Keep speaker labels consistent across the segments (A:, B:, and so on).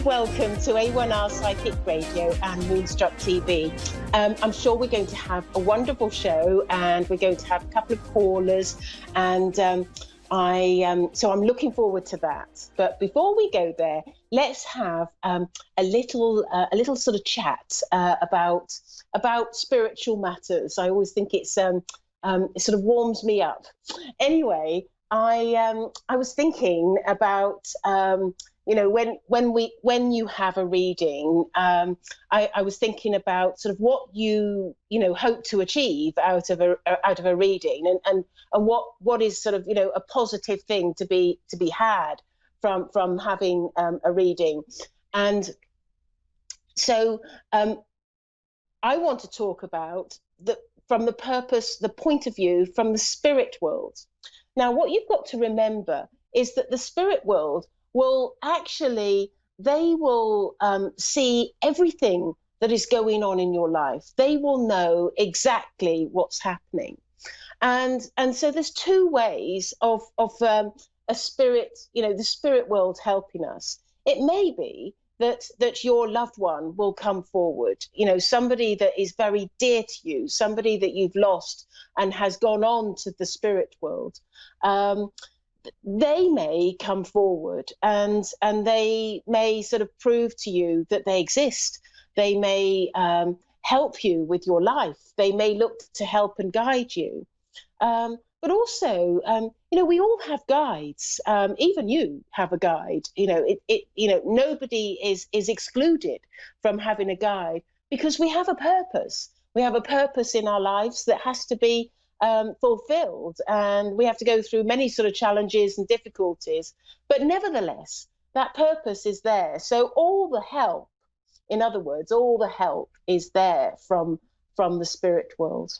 A: welcome to A1R Psychic Radio and Moonstruck TV. I'm sure we're going to have a wonderful show, and we're going to have a couple of callers, and so I'm looking forward to that. But before we go there, let's have a little sort of chat about spiritual matters. I always think it sort of warms me up. Anyway, I was thinking about when you have a reading, I was thinking about sort of what you hope to achieve out of a reading, and what is sort of a positive thing to be had from having a reading. And so I want to talk about from the point of view from the spirit world. Now, what you've got to remember is that the spirit world will actually, they will see everything that is going on in your life. They will know exactly what's happening. And so there's two ways of a spirit, the spirit world helping us. It may be that your loved one will come forward, somebody that is very dear to you, somebody that you've lost and has gone on to the spirit world. They may come forward and they may sort of prove to you that they exist. They may help you with your life. They may look to help and guide you. But also, we all have guides. Even you have a guide. Nobody is excluded from having a guide, because we have a purpose. We have a purpose in our lives that has to be fulfilled, and we have to go through many sort of challenges and difficulties, but nevertheless that purpose is there. So all the help, in other words, all the help is there from the spirit world.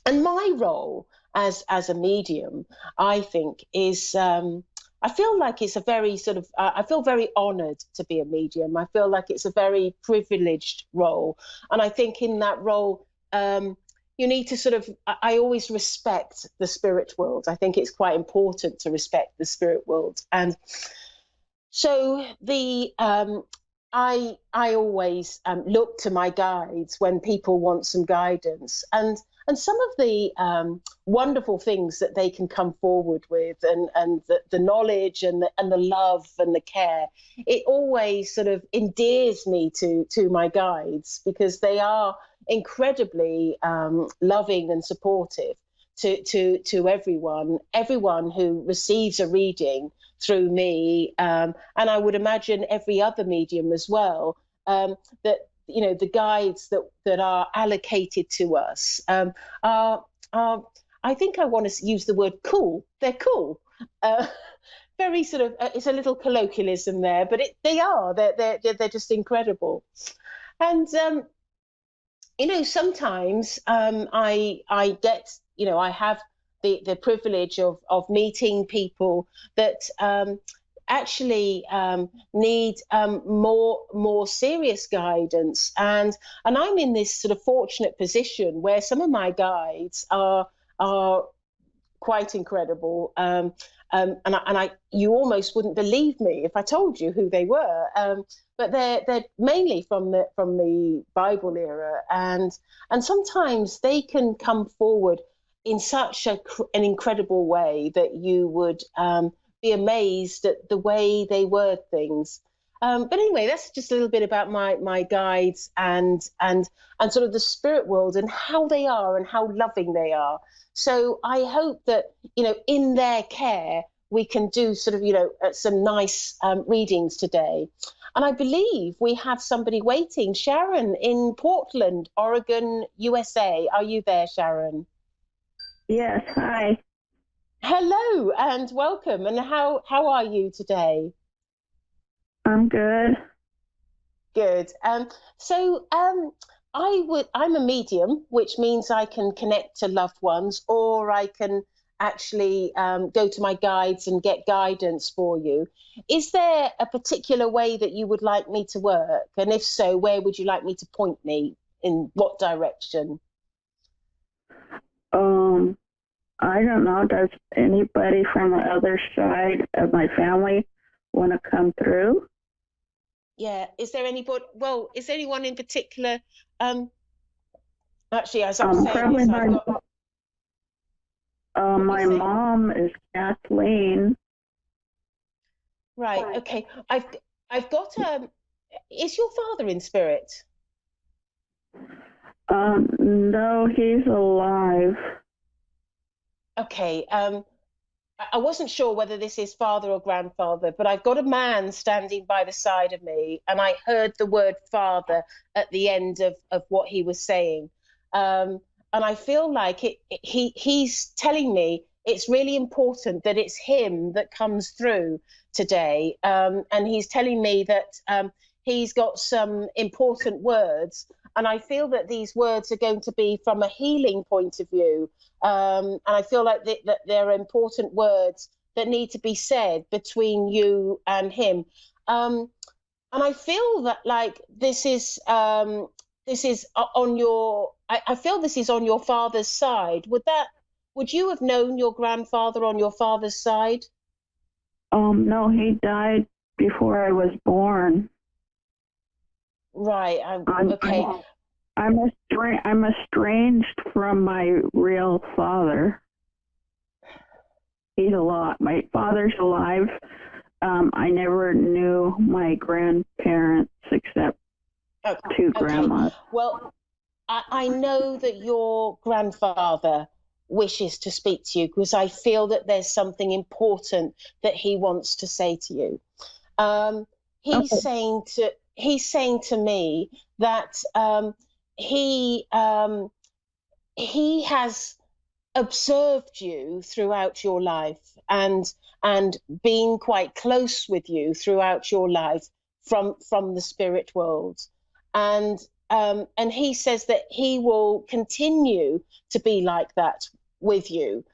A: And my role as a medium, I think, is I feel like it's a very sort of I feel very honored to be a medium. I feel like it's a very privileged role, and I think in that role you need to sort of, I always respect the spirit world. I think it's quite important to respect the spirit world. And so I always look to my guides when people want some guidance, and some of the wonderful things that they can come forward with, and the knowledge and the love and the care, it always sort of endears me to my guides, because they are incredibly loving and supportive to everyone who receives a reading through me, and I would imagine every other medium as well, that the guides that are allocated to us are I think I want to use the word cool. They're cool. Very sort of it's a little colloquialism there, but they're just incredible. And sometimes I get, I have the privilege of meeting people that actually need more serious guidance, and I'm in this sort of fortunate position where some of my guides are quite incredible, and you almost wouldn't believe me if I told you who they were, but they're mainly from the Bible era, and sometimes they can come forward in such an incredible way that you would be amazed at the way they word things. But anyway, that's just a little bit about my guides and sort of the spirit world and how they are and how loving they are. So I hope that in their care we can do sort of some nice readings today. And I believe we have somebody waiting. Sharon in Portland, Oregon, USA. Are you there, Sharon?
B: Yes, hi.
A: Hello and welcome. And how are you today?
B: I'm good.
A: Good. I'm a medium, which means I can connect to loved ones, or I can actually go to my guides and get guidance for you. Is there a particular way that you would like me to work? And if so, where would you like me to point me? In what direction?
B: I don't know. Does anybody from the other side of my family want to come through?
A: Yeah. Is there anybody? Well, is there anyone in particular? Um, Actually, as I'm saying
B: Probably
A: this, I've got. What were you
B: my
A: saying?
B: mom is Kathleen.
A: Right. Okay. I've got. Is your father in spirit?
B: No, he's alive.
A: Okay. I wasn't sure whether this is father or grandfather, but I've got a man standing by the side of me, and I heard the word father at the end of what he was saying. And I feel like he's telling me it's really important that it's him that comes through today. And he's telling me that he's got some important words. And I feel that these words are going to be from a healing point of view, and I feel like that there are important words that need to be said between you and him. And I feel that like this is on your. I feel this is on your father's side. Would you have known your grandfather on your father's side?
B: No, he died before I was born.
A: Right.
B: I'm,
A: Okay.
B: I'm estranged from my real father. He's alive. My father's alive. I never knew my grandparents except two
A: Okay.
B: grandmas.
A: Well, I know that your grandfather wishes to speak to you because I feel that there's something important that he wants to say to you. Um,
B: Okay.
A: he's saying to me that he he has observed you throughout your life and been quite close with you throughout your life from the spirit world, and he says that he will continue to be like that with you,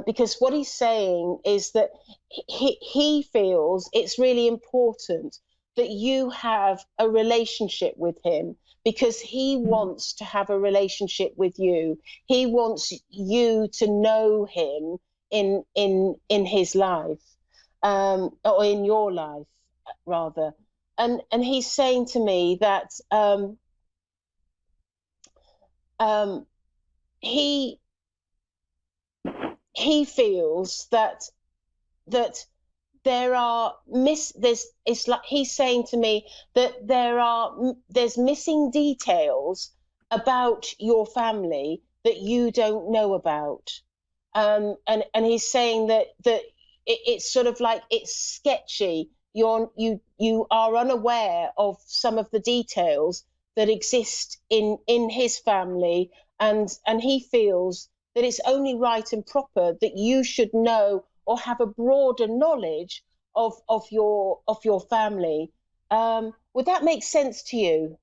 A: because what he's saying is that he feels it's really important that you have a relationship with him because he wants to have a relationship with you. He wants you to know him in his life, or in your life rather. And he's saying to me that um, he he feels that there are there's it's like he's saying to me that there's missing details about your family that you don't know about, and he's saying that it's sort of like it's sketchy. You are unaware of some of the details that exist in his family, and he feels that it's only right and proper that you should know or have a broader knowledge of your family. Would that make sense to you?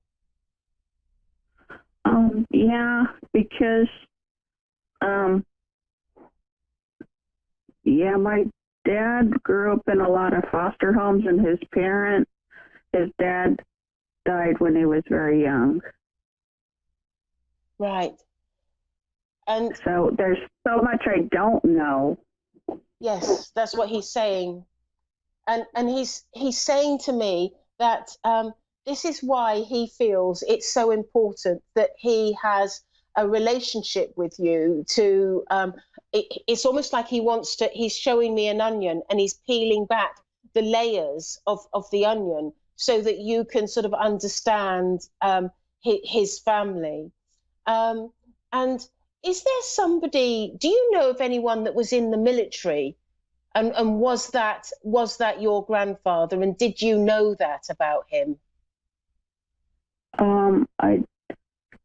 B: Yeah, because um, yeah, my dad grew up in a lot of foster homes, and his dad died when he was very young.
A: Right. And
B: So there's so much I don't know.
A: yes, that's what he's saying. And he's saying to me that this is why he feels it's so important that he has a relationship with you to it's almost like he's showing me an onion and he's peeling back the layers of the onion so that you can sort of understand his family. And is there somebody, do you know of anyone that was in the military, and was that your grandfather, and did you know that about him?
B: Um, I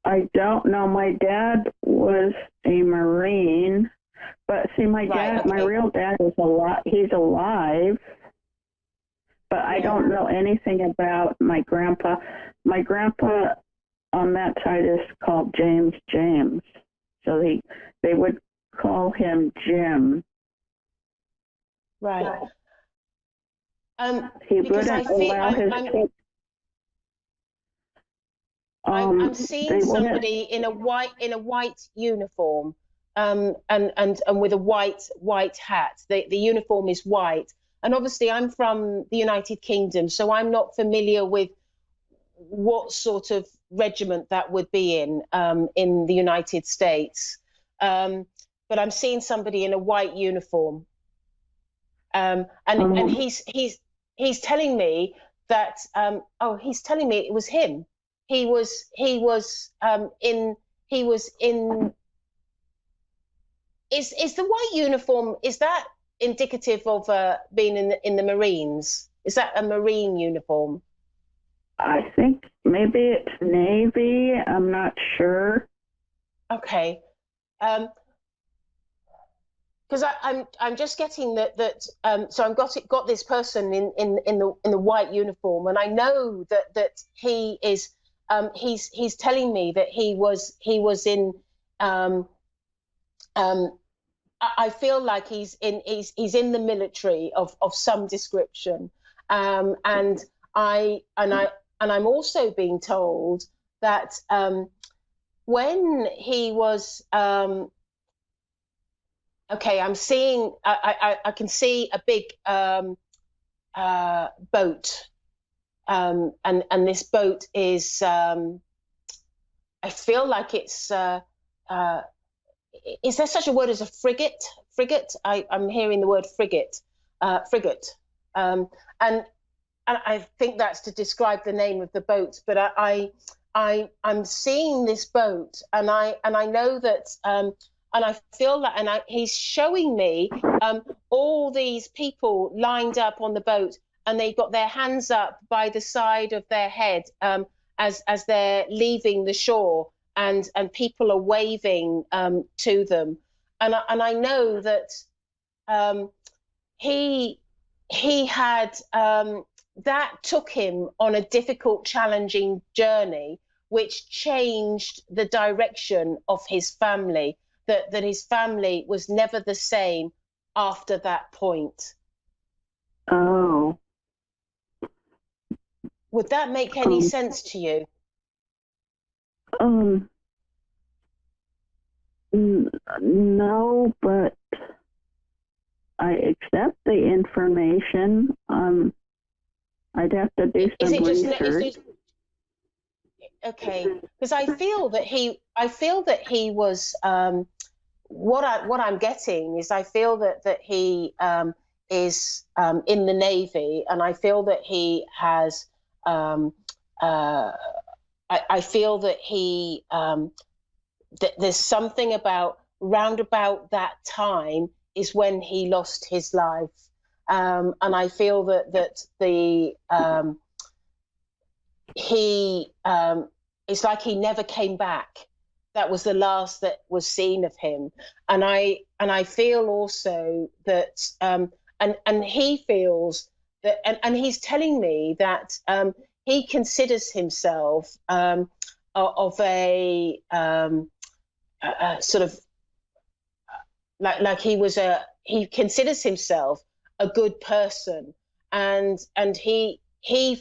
B: I don't know. My dad was a Marine, but see,
A: Right.
B: my
A: Okay.
B: real dad is alive. He's alive, but I
A: Yeah.
B: don't know anything about my grandpa. My grandpa on that side is called James. So they would call him Jim.
A: Right.
B: He
A: Because I
B: wouldn't
A: feel
B: allow his kids.
A: I'm seeing
B: They wouldn't.
A: somebody in a white uniform, and with a white hat. The uniform is white, and obviously I'm from the United Kingdom, so I'm not familiar what sort of regiment that would be in the United States. But I'm seeing somebody in a white uniform, and he's telling me that he's telling me it was him. He was in. Is the white uniform, is that indicative of being in the Marines? Is that a Marine uniform?
B: I think maybe it's Navy. I'm not sure.
A: Okay. Because I'm just getting that so I've got this person in the white uniform, and I know that he is he's telling me that he was in I feel like he's in the military of some description, and I'm also being told that when he was okay, I'm seeing I can see a big boat, and this boat is I feel like it's is there such a word as a frigate? Frigate? I'm hearing the word frigate. Frigate. And I think that's to describe the name of the boat. But I'm seeing this boat, and I know that, and I feel that, and he's showing me all these people lined up on the boat, and they've got their hands up by the side of their head as they're leaving the shore. And people are waving to them, and I know that he had that took him on a difficult, challenging journey, which changed the direction of his family. That his family was never the same after that point.
B: Oh.
A: Would that make any sense to you?
B: No, but I accept the information. I'd have to do some research.
A: Okay, because I feel that he was what I'm getting is I feel that he is in the Navy, and I feel that he has I feel that he there's something about round about that time is when he lost his life, and I feel that the he it's like he never came back. That was the last that was seen of him, and I feel also that and he feels that, and he's telling me that he considers himself of a sort of like he considers himself a good person, and he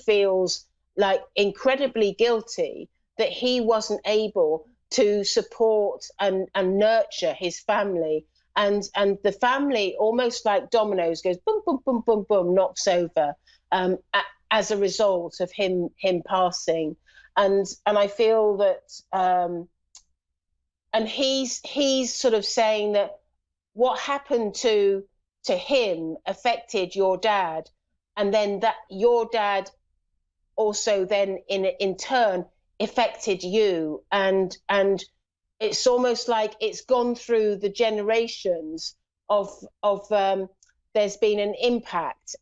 A: feels like incredibly guilty that he wasn't able to support and nurture his family, and the family, almost like dominoes, goes boom boom boom boom boom, knocks over as a result of him passing, and I feel that and he's sort of saying that what happened to him affected your dad, and then that your dad also then in turn affected you, and it's almost like it's gone through the generations of there's been an impact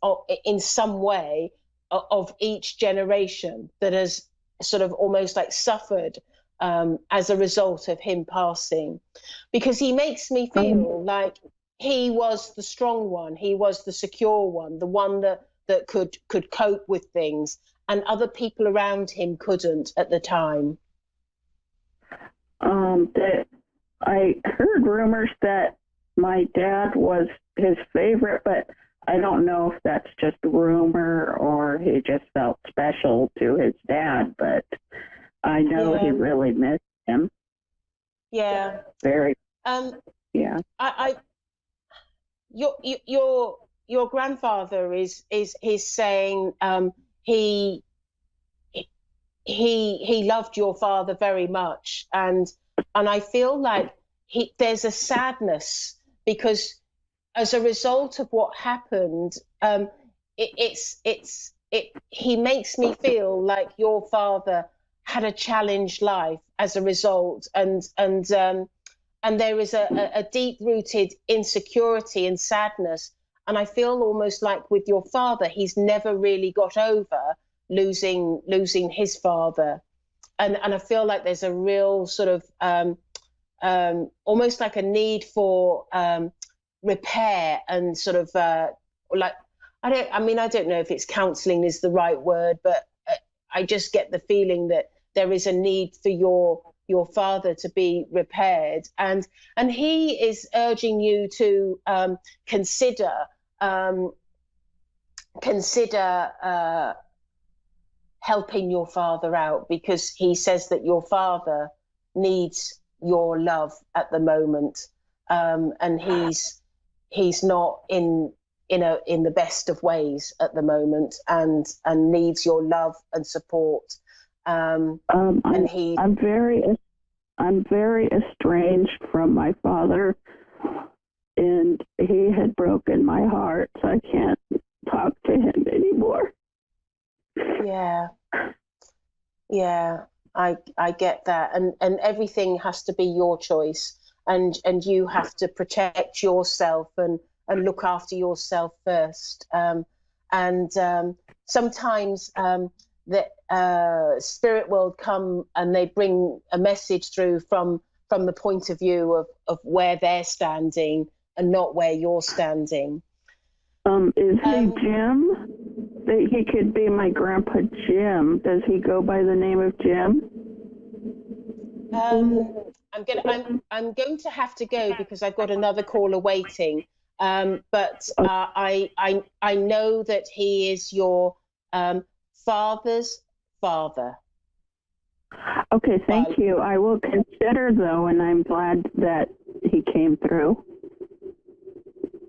A: in some way of each generation that has sort of almost like suffered as a result of him passing, because he makes me feel like he was the strong one, he was the secure one, the one that could cope with things, and other people around him couldn't at the time.
B: That I heard rumors that my dad was his favorite, but I don't know if that's just a rumor or he just felt special to his dad, but I know he really missed him.
A: Yeah.
B: Very.
A: Yeah. Your grandfather is saying he loved your father very much, and I feel like there's a sadness because as a result of what happened, he makes me feel like your father had a challenged life as a result, and there is a deep-rooted insecurity and sadness. And I feel almost like with your father, he's never really got over losing his father. And I feel like there's a real sort of almost like a need for repair and sort of like, I don't know if it's counseling is the right word, but I just get the feeling that there is a need for your father to be repaired, and he is urging you to consider helping your father out, because he says that your father needs your love at the moment, and he's not in the best of ways at the moment, and needs your love and support. And
B: I'm very estranged from my father, and he had broken my heart, so I can't talk to him anymore.
A: Yeah, I get that, and everything has to be your choice, and you have to protect yourself and look after yourself first. And sometimes the spirit world come and they bring a message through from the point of view of where they're standing and not where you're standing.
B: Is he Jim? He could be my grandpa Jim. Does he go by the name of Jim?
A: I'm going to have to go because I've got another caller waiting. But I know that he is your father's father.
B: Okay, thank you. I will consider, though, and I'm glad that he came through.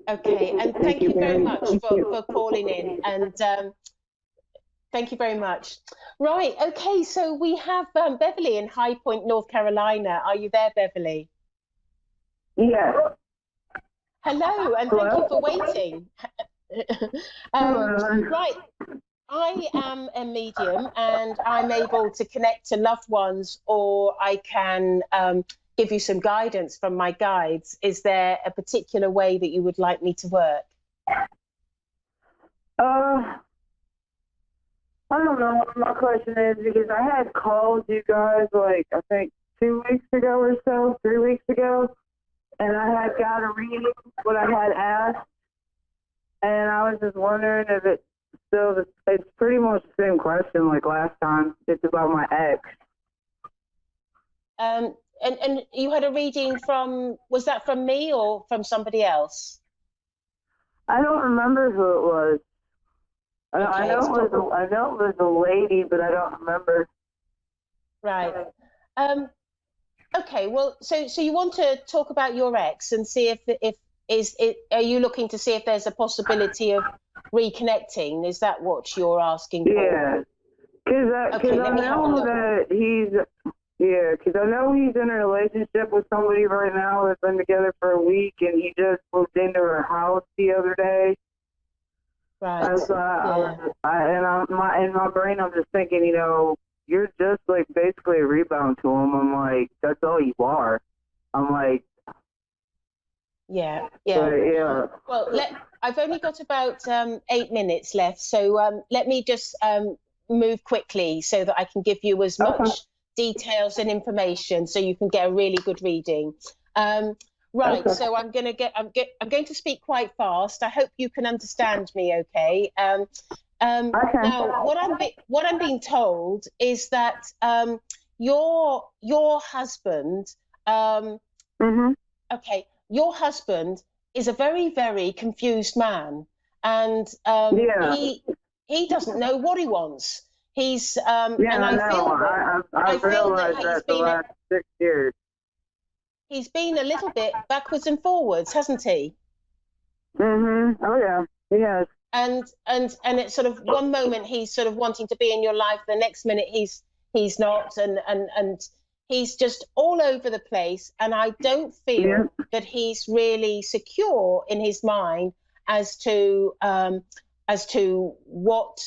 A: Okay, and thank you very much for calling in, and thank you very much. Right, okay, so we have Beverly in High Point, North Carolina. Are you there, Beverly?
B: Yes.
A: Hello, and thank you for waiting. Right, I am a medium, and I'm able to connect to loved ones, or I can give you some guidance from my guides. Is there a particular way that you would like me to work?
C: I don't know what my question is, because I had called you guys like I think 2 weeks ago or so, 3 weeks ago, and I had got a reading what I had asked, and I was just wondering if it's still it's pretty much the same question like last time. It's about my ex.
A: And you had a reading was that from me or from somebody else?
C: I don't remember who it was.
A: Okay,
C: I know it was a lady, but I don't remember.
A: Right. Okay. Well, so you want to talk about your ex and see are you looking to see if there's a possibility of reconnecting? Is that what you're asking for?
C: Yeah. Because I know that because I know he's in a relationship with somebody right now that's been together for a week, and he just moved into her house the other day.
A: Right.
C: In my brain, I'm just thinking, you're just like basically a rebound to him. I'm like, that's all you are. I'm like,
A: yeah. Well, I've only got about 8 minutes left, so let me just move quickly so that I can give you as much details and information so you can get a really good reading. Right, okay. So I'm going to speak quite fast. I hope you can understand me, okay? Now, what I'm being told is that your husband, okay, your husband is a very, very confused man, and he doesn't know what he wants. He's and
C: I feel that he's been the last 6 years.
A: He's been a little bit backwards and forwards, hasn't he?
C: Oh yeah, he has.
A: And it's sort of one moment he's sort of wanting to be in your life, the next minute he's he's not, and he's just all over the place. And I don't feel that he's really secure in his mind as to what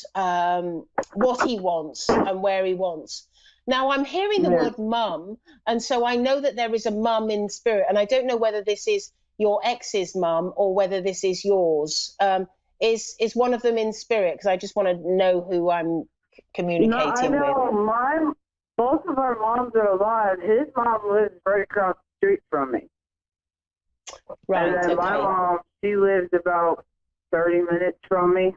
A: he wants and where he wants. Now I'm hearing the word mum, and so I know that there is a mum in spirit, and I don't know whether this is your ex's mum or whether this is yours. Is one of them in spirit? Because I just want to know who I'm communicating with.
C: I know both of our moms are alive. His mom lives right across the street from me.
A: Right.
C: And then my mom, she lives about 30 minutes from me.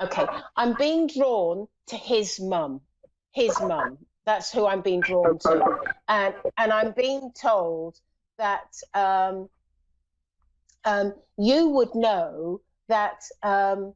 A: Okay. I'm being drawn to his mum. His mum. That's who I'm being drawn to. And I'm being told that you would know that the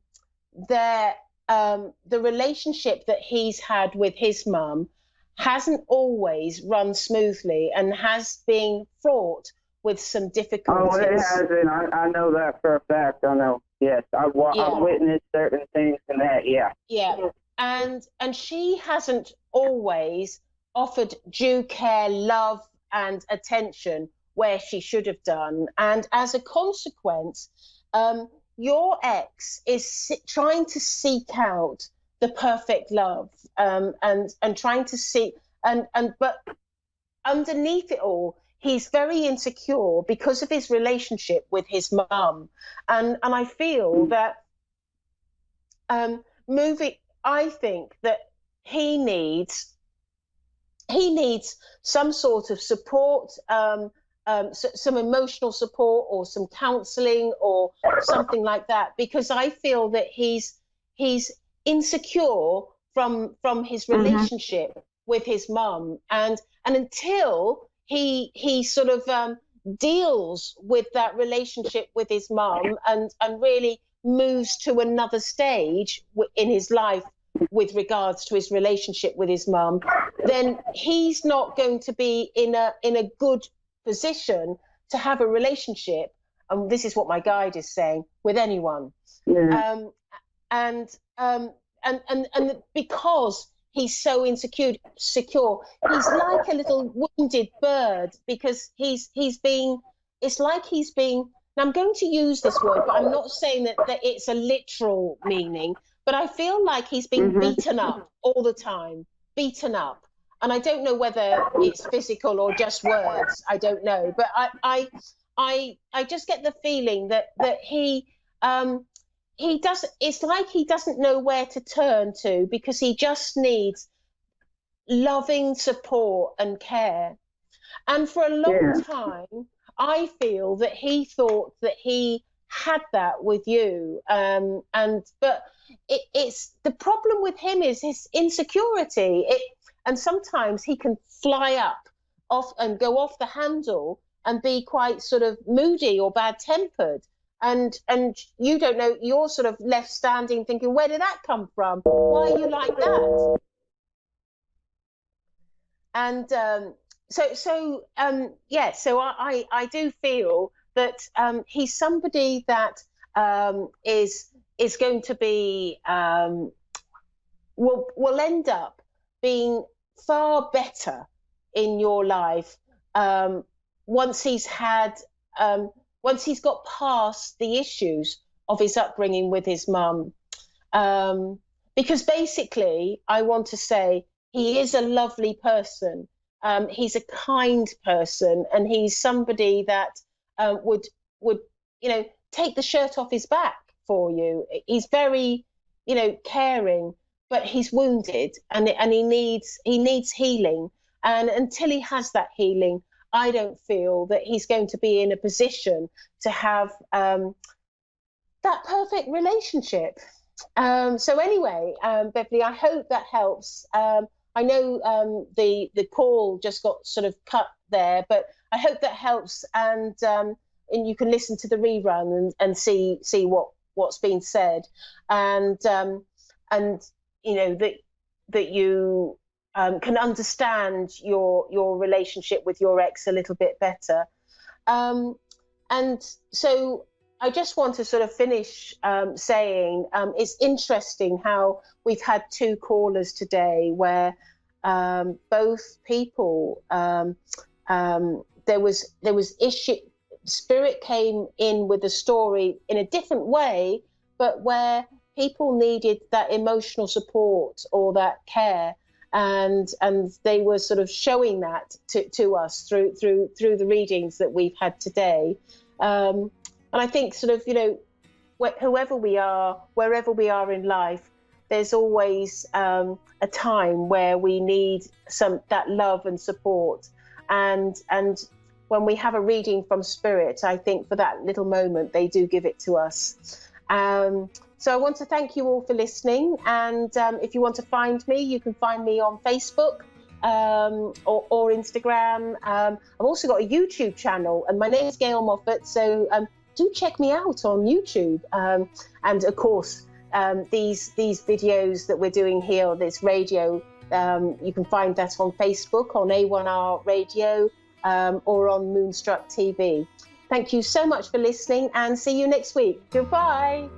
A: relationship that he's had with his mum hasn't always run smoothly and has been fraught with some difficulties.
C: Oh, it hasn't. I know that for a fact. I know. Yes, I've witnessed certain things in that. Yeah.
A: Yeah, and she hasn't always offered due care, love, and attention where she should have done, and as a consequence, your ex is trying to seek out the perfect love, and trying to see, but underneath it all, he's very insecure because of his relationship with his mum, and I feel that I think that he needs some sort of support, some emotional support or some counselling or something like that, because I feel that he's insecure from his relationship with his mum, and until he sort of deals with that relationship with his mum and really moves to another stage in his life with regards to his relationship with his mum, then he's not going to be in a good position to have a relationship, and this is what my guide is saying, with anyone. And because he's so insecure, he's like a little wounded bird, because it's like he's being, now I'm going to use this word, but I'm not saying that it's a literal meaning, but I feel like he's being beaten up all the time, beaten up. And I don't know whether it's physical or just words. I don't know, but I just get the feeling that he does. It's like he doesn't know where to turn to, because he just needs loving support and care. And for a long time, I feel that he thought that he had that with you, but it's the problem with him is his insecurity. And sometimes he can fly up off and go off the handle and be quite sort of moody or bad-tempered. And you don't know, you're sort of left standing thinking, where did that come from? Why are you like that? And so I do feel that he's somebody that is going to be will end up being far better in your life once he's got past the issues of his upbringing with his mum, because basically I want to say he is a lovely person, he's a kind person, and he's somebody that would take the shirt off his back for you. He's very caring, but he's wounded, and he needs healing. And until he has that healing, I don't feel that he's going to be in a position to have that perfect relationship. So anyway, Beverly, I hope that helps. I know the call just got sort of cut there, but I hope that helps, and you can listen to the rerun and see what's been said, and that you can understand your relationship with your ex a little bit better. And so I just want to sort of finish saying it's interesting how we've had two callers today where both people, there was issue. Spirit came in with the story in a different way, but where people needed that emotional support or that care, and they were sort of showing that to us through the readings that we've had today. And I think sort of, you know, whoever we are, wherever we are in life, there's always a time where we need that love and support, and when we have a reading from Spirit, I think for that little moment they do give it to us. So I want to thank you all for listening, and if you want to find me, you can find me on Facebook or Instagram. I've also got a YouTube channel, and my name is Gail Moffat, so do check me out on YouTube. And of course, these videos that we're doing here, this radio, you can find that on Facebook, on A1R Radio, or on Moonstruck TV. Thank you so much for listening, and see you next week. Goodbye.